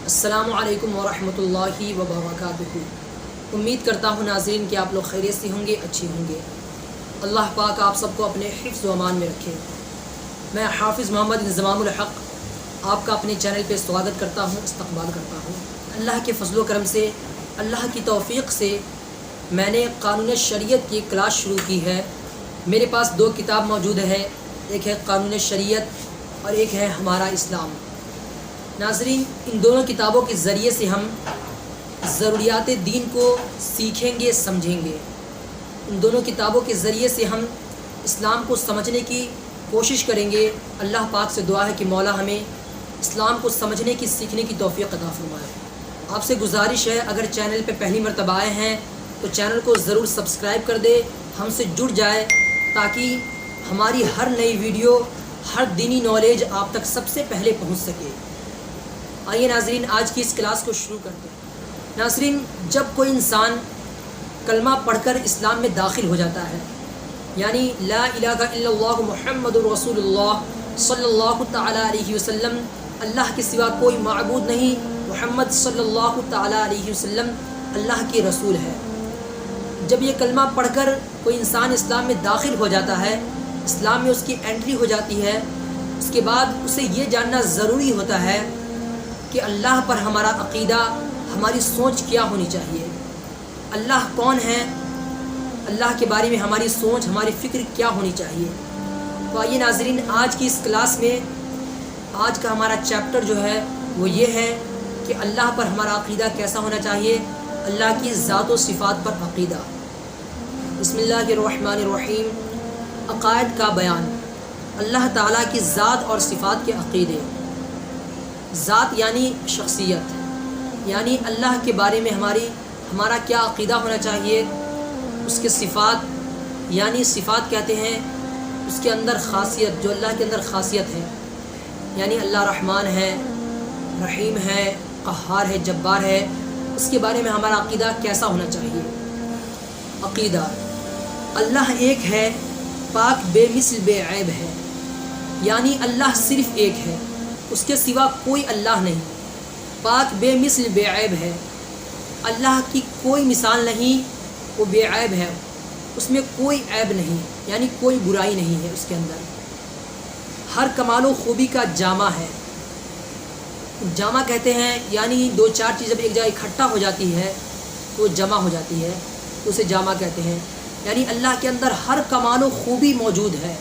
السلام علیکم ورحمۃ اللہ وبرکاتہ۔ امید کرتا ہوں ناظرین کہ آپ لوگ خیریت سے ہوں گے، اچھے ہوں گے۔ اللہ پاک آپ سب کو اپنے حفظ و امان میں رکھے۔ میں حافظ محمد انضمام الحق آپ کا اپنے چینل پہ سواگت کرتا ہوں، استقبال کرتا ہوں۔ اللہ کے فضل و کرم سے، اللہ کی توفیق سے میں نے قانون شریعت کی کلاس شروع کی ہے۔ میرے پاس 2 کتاب موجود ہے، ایک ہے قانون شریعت اور ایک ہے ہمارا اسلام۔ ناظرین، ان دونوں کتابوں کے ذریعے سے ہم ضروریات دین کو سیکھیں گے، سمجھیں گے۔ ان دونوں کتابوں کے ذریعے سے ہم اسلام کو سمجھنے کی کوشش کریں گے۔ اللہ پاک سے دعا ہے کہ مولا ہمیں اسلام کو سمجھنے کی، سیکھنے کی توفیق عطا فرمائے۔ آپ سے گزارش ہے، اگر چینل پہ پہلی مرتبہ آئے ہیں تو چینل کو ضرور سبسکرائب کر دے، ہم سے جڑ جائے تاکہ ہماری ہر نئی ویڈیو، ہر دینی نالج آپ تک سب سے پہلے پہنچ سکے۔ آئیے ناظرین، آج کی اس کلاس کو شروع کرتے ہیں۔ ناظرین، جب کوئی انسان کلمہ پڑھ کر اسلام میں داخل ہو جاتا ہے، یعنی لا الہ الا اللہ محمد رسول اللہ صلی اللہ تعالیٰ علیہ وسلم، اللہ کے سوا کوئی معبود نہیں، محمد صلی اللہ تعالیٰ علیہ وسلم اللہ کے رسول ہے۔ جب یہ کلمہ پڑھ کر کوئی انسان اسلام میں داخل ہو جاتا ہے، اسلام میں اس کی انٹری ہو جاتی ہے، اس کے بعد اسے یہ جاننا ضروری ہوتا ہے کہ اللہ پر ہمارا عقیدہ، ہماری سوچ کیا ہونی چاہیے، اللہ کون ہے، اللہ کے بارے میں ہماری سوچ، ہماری فکر کیا ہونی چاہیے۔ تو آئیے ناظرین، آج کی اس کلاس میں آج کا ہمارا چیپٹر جو ہے وہ یہ ہے کہ اللہ پر ہمارا عقیدہ کیسا ہونا چاہیے، اللہ کی ذات و صفات پر عقیدہ۔ بسم اللہ الرحمن الرحیم۔ عقائد کا بیان، اللہ تعالیٰ کی ذات اور صفات کے عقیدے۔ ذات یعنی شخصیت، یعنی اللہ کے بارے میں ہمارا کیا عقیدہ ہونا چاہیے۔ اس کے صفات، یعنی صفات کہتے ہیں اس کے اندر خاصیت، جو اللہ کے اندر خاصیت ہے، یعنی اللہ رحمان ہے، رحیم ہے، قہار ہے، جبار ہے، اس کے بارے میں ہمارا عقیدہ کیسا ہونا چاہیے۔ عقیدہ، اللہ ایک ہے، پاک بے مثل بے عیب ہے، یعنی اللہ صرف ایک ہے، اس کے سوا کوئی اللہ نہیں، پاک بے مثل بے عیب ہے، اللہ کی کوئی مثال نہیں، وہ بے عیب ہے، اس میں کوئی عیب نہیں، یعنی کوئی برائی نہیں ہے اس کے اندر، ہر کمال و خوبی کا جامع ہے۔ جامع کہتے ہیں یعنی 2-4 چیز جب ایک جگہ اکٹھا ہو جاتی ہے تو وہ جمع ہو جاتی ہے، تو اسے جامع کہتے ہیں۔ یعنی اللہ کے اندر ہر کمال و خوبی موجود ہے،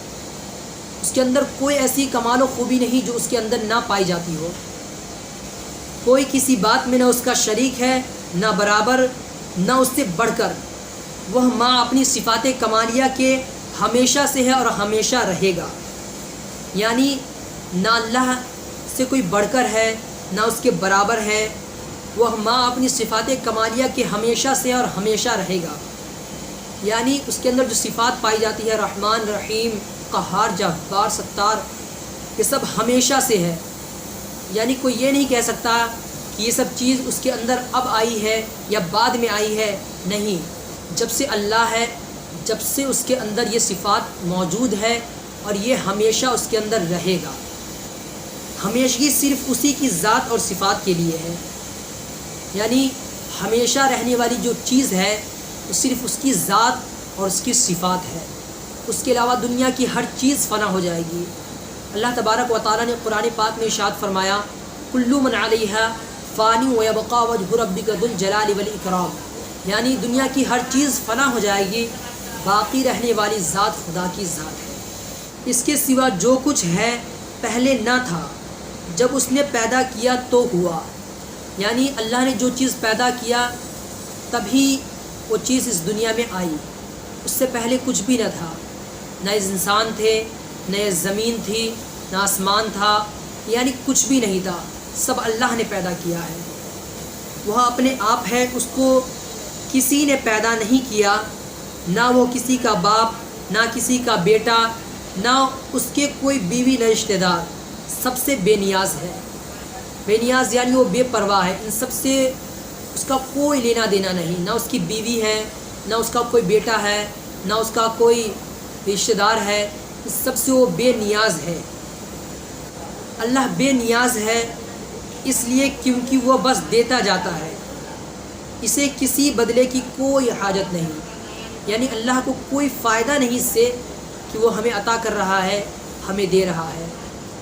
اس کے اندر کوئی ایسی کمال و خوبی نہیں جو اس کے اندر نہ پائی جاتی ہو، کوئی کسی بات میں نہ اس کا شریک ہے، نہ برابر، نہ اس سے بڑھ کر۔ وہ ماں اپنی صفات کمالیہ کے ہمیشہ سے ہے اور ہمیشہ رہے گا، یعنی نہ اللہ سے کوئی بڑھ کر ہے، نہ اس کے برابر ہے۔ وہ ماں اپنی صفات کمالیہ کے ہمیشہ سے اور ہمیشہ رہے گا، یعنی اس کے اندر جو صفات پائی جاتی ہے، رحمان، رحیم، قہار، جبار، ستار، یہ سب ہمیشہ سے ہے، یعنی کوئی یہ نہیں کہہ سکتا کہ یہ سب چیز اس کے اندر اب آئی ہے یا بعد میں آئی ہے، نہیں، جب سے اللہ ہے، جب سے اس کے اندر یہ صفات موجود ہے اور یہ ہمیشہ اس کے اندر رہے گا۔ ہمیشگی صرف اسی کی ذات اور صفات کے لیے ہے، یعنی ہمیشہ رہنے والی جو چیز ہے وہ صرف اس کی ذات اور اس کی صفات ہے، اس کے علاوہ دنیا کی ہر چیز فنا ہو جائے گی۔ اللہ تبارک و تعالیٰ نے قرآن پاک میں ارشاد فرمایا، کل من علیہا فانی ویبقی وجہ ربک ذو الجلال والاکرام، یعنی دنیا کی ہر چیز فنا ہو جائے گی، باقی رہنے والی ذات خدا کی ذات ہے۔ اس کے سوا جو کچھ ہے پہلے نہ تھا، جب اس نے پیدا کیا تو ہوا، یعنی اللہ نے جو چیز پیدا کیا تبھی وہ چیز اس دنیا میں آئی، اس سے پہلے کچھ بھی نہ تھا، نہ انسان تھے، نہ زمین تھی، نہ آسمان تھا، یعنی کچھ بھی نہیں تھا، سب اللہ نے پیدا کیا ہے۔ وہ اپنے آپ ہے، اس کو کسی نے پیدا نہیں کیا، نہ وہ کسی کا باپ، نہ کسی کا بیٹا، نہ اس کے کوئی بیوی، نہ رشتہ دار، سب سے بے نیاز ہے۔ بے نیاز یعنی وہ بے پرواہ ہے، ان سب سے اس کا کوئی لینا دینا نہیں، نہ اس کی بیوی ہے، نہ اس کا کوئی بیٹا ہے، نہ اس کا کوئی رشتہ دار ہے، اس سب سے وہ بے نیاز ہے۔ اللہ بے نیاز ہے، اس لیے کیونکہ وہ بس دیتا جاتا ہے، اسے کسی بدلے کی کوئی حاجت نہیں، یعنی اللہ کو کوئی فائدہ نہیں اس سے کہ وہ ہمیں عطا کر رہا ہے، ہمیں دے رہا ہے،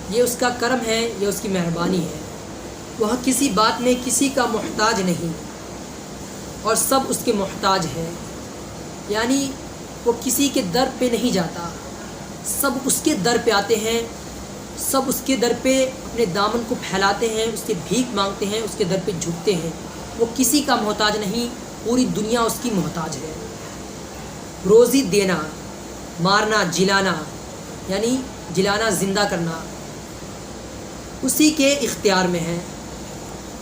یہ اس کا کرم ہے، یہ اس کی مہربانی ہے۔ وہ کسی بات میں کسی کا محتاج نہیں اور سب اس کے محتاج ہیں، یعنی وہ کسی کے در پہ نہیں جاتا، سب اس کے در پہ آتے ہیں، سب اس کے در پہ اپنے دامن کو پھیلاتے ہیں، اس سے بھیک مانگتے ہیں، اس کے در پہ جھکتے ہیں۔ وہ کسی کا محتاج نہیں، پوری دنیا اس کی محتاج ہے۔ روزی دینا، مارنا، جلانا، یعنی جلانا زندہ کرنا اسی کے اختیار میں ہے۔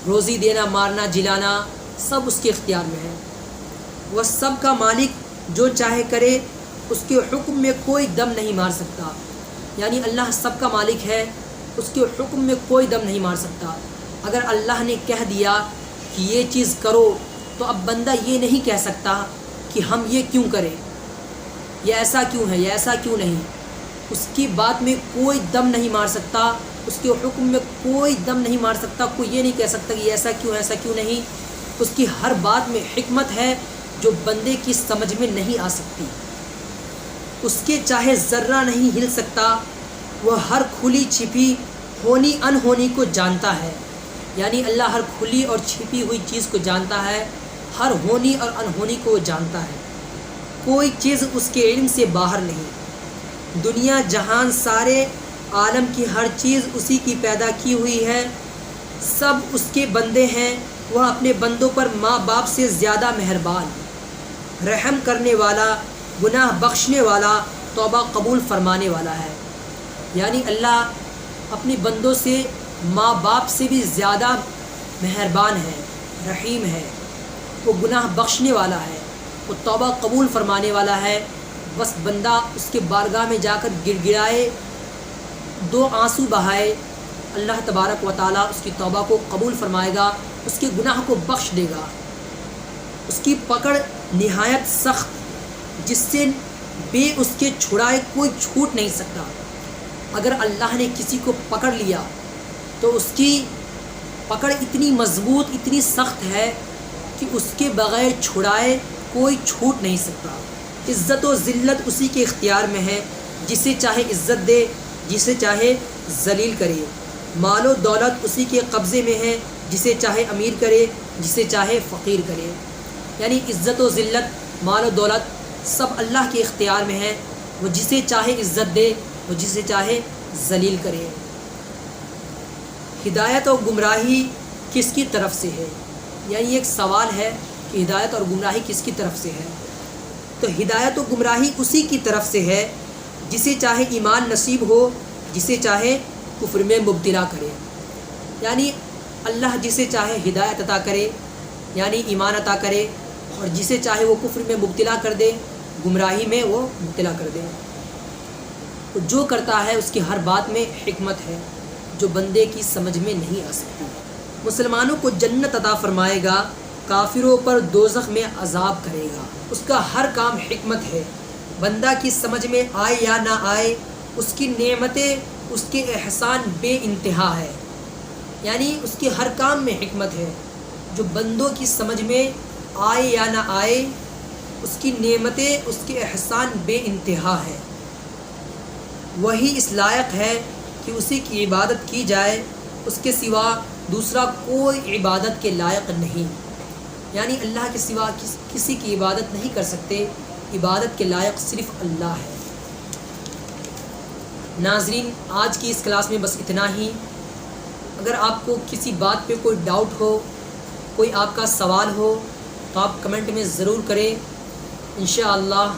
روزی دینا، مارنا، جلانا سب اس کے اختیار میں ہے۔ وہ سب کا مالک، جو چاہے کرے، اس کے حکم میں کوئی دم نہیں مار سکتا، یعنی اللہ سب کا مالک ہے، اس کے حکم میں کوئی دم نہیں مار سکتا۔ اگر اللہ نے کہہ دیا کہ یہ چیز کرو تو اب بندہ یہ نہیں کہہ سکتا کہ ہم یہ کیوں کریں، یہ ایسا کیوں ہے، یہ ایسا کیوں نہیں۔ اس کی بات میں کوئی دم نہیں مار سکتا، اس کے حکم میں کوئی دم نہیں مار سکتا، کوئی یہ نہیں کہہ سکتا کہ ایسا کیوں ہے، ایسا کیوں نہیں۔ اس کی ہر بات میں حکمت ہے جو بندے کی سمجھ میں نہیں آ سکتی۔ اس کے چاہے ذرہ نہیں ہل سکتا، وہ ہر کھلی چھپی ہونی انہونی کو جانتا ہے، یعنی اللہ ہر کھلی اور چھپی ہوئی چیز کو جانتا ہے، ہر ہونی اور انہونی کو وہ جانتا ہے، کوئی چیز اس کے علم سے باہر نہیں۔ دنیا جہان سارے عالم کی ہر چیز اسی کی پیدا کی ہوئی ہے، سب اس کے بندے ہیں، وہ اپنے بندوں پر ماں باپ سے زیادہ مہربان، رحم کرنے والا، گناہ بخشنے والا، توبہ قبول فرمانے والا ہے۔ یعنی اللہ اپنے بندوں سے ماں باپ سے بھی زیادہ مہربان ہے، رحیم ہے، وہ گناہ بخشنے والا ہے، وہ توبہ قبول فرمانے والا ہے۔ بس بندہ اس کے بارگاہ میں جا کر گر گرائے، دو آنسو بہائے، اللہ تبارک و تعالیٰ اس کی توبہ کو قبول فرمائے گا، اس کے گناہ کو بخش دے گا۔ اس کی پکڑ نہایت سخت، جس سے بے اس کے چھڑائے کوئی چھوٹ نہیں سکتا۔ اگر اللہ نے کسی کو پکڑ لیا تو اس کی پکڑ اتنی مضبوط، اتنی سخت ہے کہ اس کے بغیر چھڑائے کوئی چھوٹ نہیں سکتا۔ عزت و ذلت اسی کے اختیار میں ہے، جسے چاہے عزت دے، جسے چاہے ذلیل کرے۔ مال و دولت اسی کے قبضے میں ہے، جسے چاہے امیر کرے، جسے چاہے فقیر کرے۔ یعنی عزت و ذلت، مال و دولت سب اللہ کے اختیار میں ہے، وہ جسے چاہے عزت دے، وہ جسے چاہے ذلیل کرے۔ ہدایت اور گمراہی کس کی طرف سے ہے؟ یعنی ایک سوال ہے کہ ہدایت اور گمراہی کس کی طرف سے ہے؟ تو ہدایت و گمراہی اسی کی طرف سے ہے جسے چاہے ایمان نصیب ہو، جسے چاہے کفر میں مبتلا کرے۔ یعنی اللہ جسے چاہے ہدایت عطا کرے، یعنی ایمان عطا کرے، اور جسے چاہے وہ کفر میں مبتلا کر دے، گمراہی میں وہ مبتلا کر دے۔ جو کرتا ہے اس کی ہر بات میں حکمت ہے جو بندے کی سمجھ میں نہیں آ سکتی۔ مسلمانوں کو جنت عطا فرمائے گا، کافروں پر دوزخ میں عذاب کرے گا۔ اس کا ہر کام حکمت ہے، بندہ کی سمجھ میں آئے یا نہ آئے، اس کی نعمتیں، اس کے احسان بے انتہا ہے، یعنی اس کے ہر کام میں حکمت ہے۔ جو بندوں کی سمجھ میں آئے یا نہ آئے، اس کی نعمتیں، اس کے احسان بے انتہا ہے۔ وہی اس لائق ہے کہ اسی کی عبادت کی جائے، اس کے سوا دوسرا کوئی عبادت کے لائق نہیں، یعنی اللہ کے سوا کسی کی عبادت نہیں کر سکتے، عبادت کے لائق صرف اللہ ہے۔ ناظرین، آج کی اس کلاس میں بس اتنا ہی۔ اگر آپ کو کسی بات پہ کوئی ڈاؤٹ ہو، کوئی آپ کا سوال ہو، تو آپ کمنٹ میں ضرور کریں، انشاءاللہ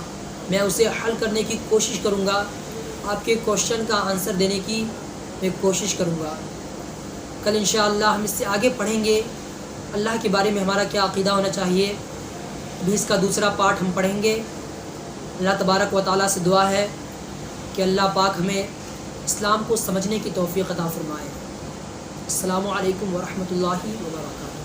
میں اسے حل کرنے کی کوشش کروں گا، آپ کے کوشچن کا آنسر دینے کی میں کوشش کروں گا۔ کل انشاءاللہ ہم اس سے آگے پڑھیں گے اللہ کے بارے میں ہمارا کیا عقیدہ ہونا چاہیے، ابھی اس کا دوسرا پارٹ ہم پڑھیں گے۔ اللہ تبارک و تعالیٰ سے دعا ہے کہ اللہ پاک ہمیں اسلام کو سمجھنے کی توفیق عطا فرمائے۔ السلام علیکم ورحمۃ اللہ وبرکاتہ۔